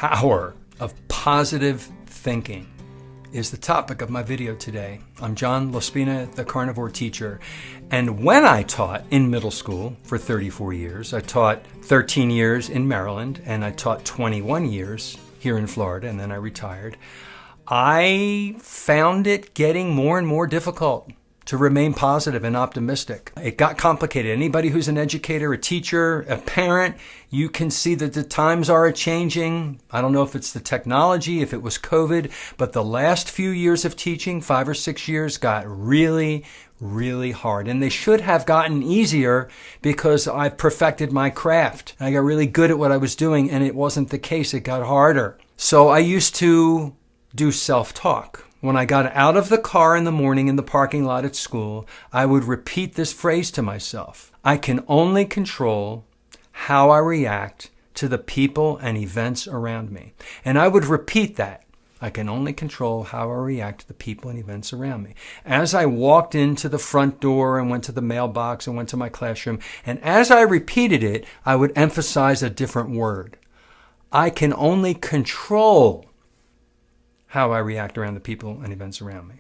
power of positive thinking is the topic of my video today. I'm John Laspina, the Carnivore Teacher, and when I taught in middle school for 34 years, I taught 13 years in Maryland, and I taught 21 years here in Florida, and then I retired. I found it getting more and more difficult to remain positive and optimistic. It got complicated. Anybody who's an educator, a teacher, a parent, you can see that the times are changing. I don't know if it's the technology, if it was COVID, but the last few years of teaching, 5 or 6 years, got really hard. And they should have gotten easier because I perfected my craft. I got really good at what I was doing, and it wasn't the case. It got harder. So I used to do self-talk. When I got out of the car in the morning in the parking lot at school, I would repeat this phrase to myself. I can only control how I react to the people and events around me. And I would repeat that. I can only control how I react to the people and events around me. As I walked into the front door and went to the mailbox and went to my classroom, and as I repeated it, I would emphasize a different word. I can only control how I react around the people and events around me.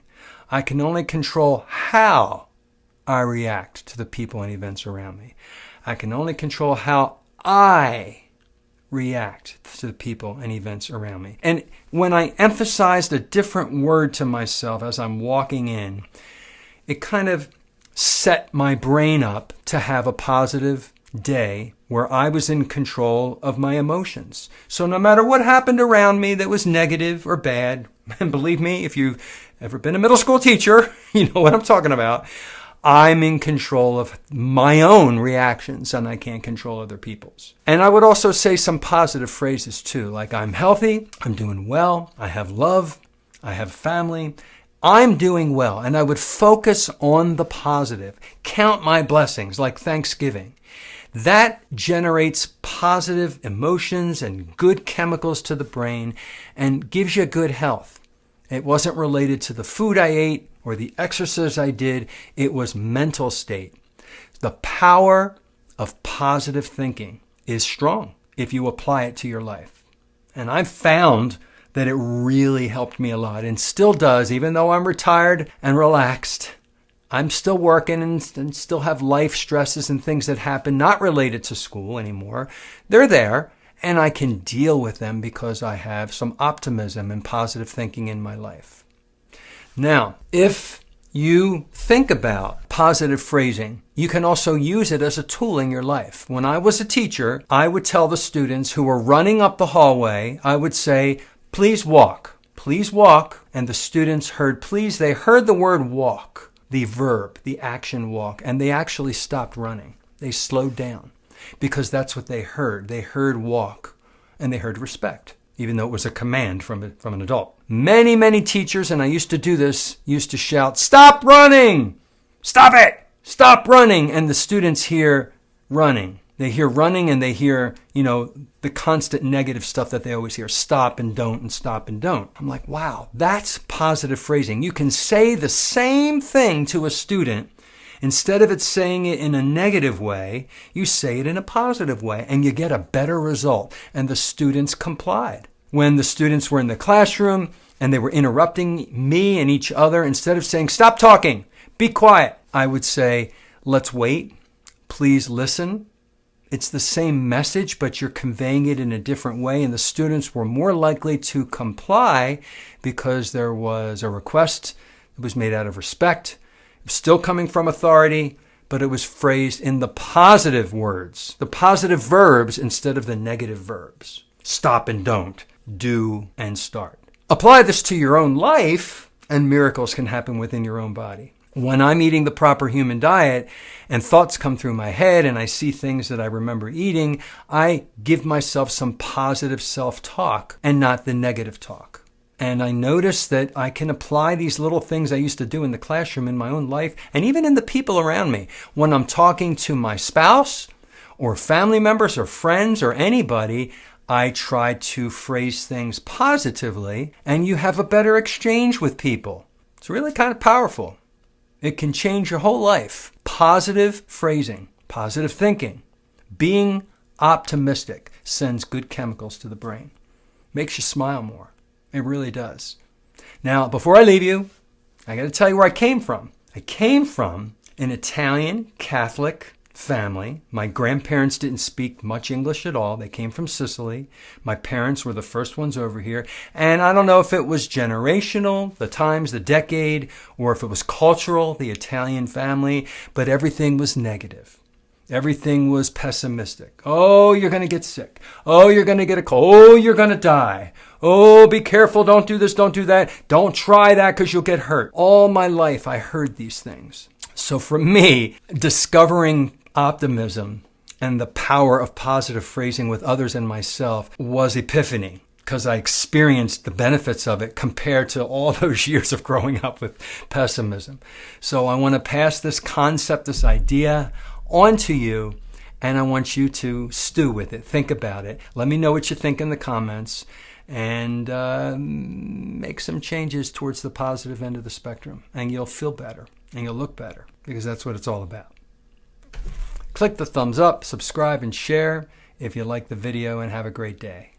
I can only control how I react to the people and events around me. I can only control how I react to the people and events around me. And when I emphasized a different word to myself as I'm walking in, it kind of set my brain up to have a positive day where I was in control of my emotions. So no matter what happened around me that was negative or bad, and believe me, if you've ever been a middle school teacher, you know what I'm talking about, I'm in control of my own reactions and I can't control other people's. And I would also say some positive phrases too, like I'm healthy, I'm doing well, I have love, I have family, I'm doing well. And I would focus on the positive, count my blessings like Thanksgiving. That generates positive emotions and good chemicals to the brain and gives you good health. It wasn't related to the food I ate or the exercise I did. It was mental state. The power of positive thinking is strong if you apply it to your life. And I've found that it really helped me a lot and still does, even though I'm retired and relaxed. I'm still working and still have life stresses and things that happen not related to school anymore. They're there, and I can deal with them because I have some optimism and positive thinking in my life. Now, if you think about positive phrasing, you can also use it as a tool in your life. When I was a teacher, I would tell the students who were running up the hallway, I would say, please walk. Please walk. And the students heard please. They heard the word walk. The verb, the action walk, and they actually stopped running. They slowed down because that's what they heard. They heard walk and they heard respect, even though it was a command from an adult. Many teachers, and I used to do this, used to shout, stop running! Stop it! Stop running! And the students hear running. They hear running and they hear, the constant negative stuff that they always hear. Stop and don't and stop and don't. I'm like, wow, that's positive phrasing. You can say the same thing to a student. Instead of it saying it in a negative way, you say it in a positive way and you get a better result. And the students complied. When the students were in the classroom and they were interrupting me and each other, instead of saying, stop talking, be quiet, I would say, let's wait, please listen. It's the same message, but you're conveying it in a different way, and the students were more likely to comply because there was a request that was made out of respect. It was still coming from authority, but it was phrased in the positive words, the positive verbs instead of the negative verbs. Stop and don't, do and start. Apply this to your own life, and miracles can happen within your own body. When I'm eating the proper human diet and thoughts come through my head and I see things that I remember eating, I give myself some positive self-talk and not the negative talk. And I notice that I can apply these little things I used to do in the classroom in my own life and even in the people around me. When I'm talking to my spouse or family members or friends or anybody, I try to phrase things positively and you have a better exchange with people. It's really kind of powerful. It can change your whole life. Positive phrasing, positive thinking, being optimistic sends good chemicals to the brain. Makes you smile more. It really does. Now, before I leave you, I got to tell you where I came from. I came from an Italian Catholic family. My grandparents didn't speak much English at all. They came from Sicily. My parents were the first ones over here. And I don't know if it was generational, the times, the decade, or if it was cultural, the Italian family, but everything was negative. Everything was pessimistic. Oh, you're going to get sick. Oh, you're going to get a cold. Oh, you're going to die. Oh, be careful. Don't do this. Don't do that. Don't try that because you'll get hurt. All my life, I heard these things. So for me, discovering optimism and the power of positive phrasing with others and myself was epiphany, because I experienced the benefits of it compared to all those years of growing up with pessimism. So I want to pass this concept, this idea on to you, and I want you to stew with it. Think about it. Let me know what you think in the comments, and make some changes towards the positive end of the spectrum, and you'll feel better and you'll look better, because that's what it's all about. Click the thumbs up, subscribe, and share if you like the video, and have a great day.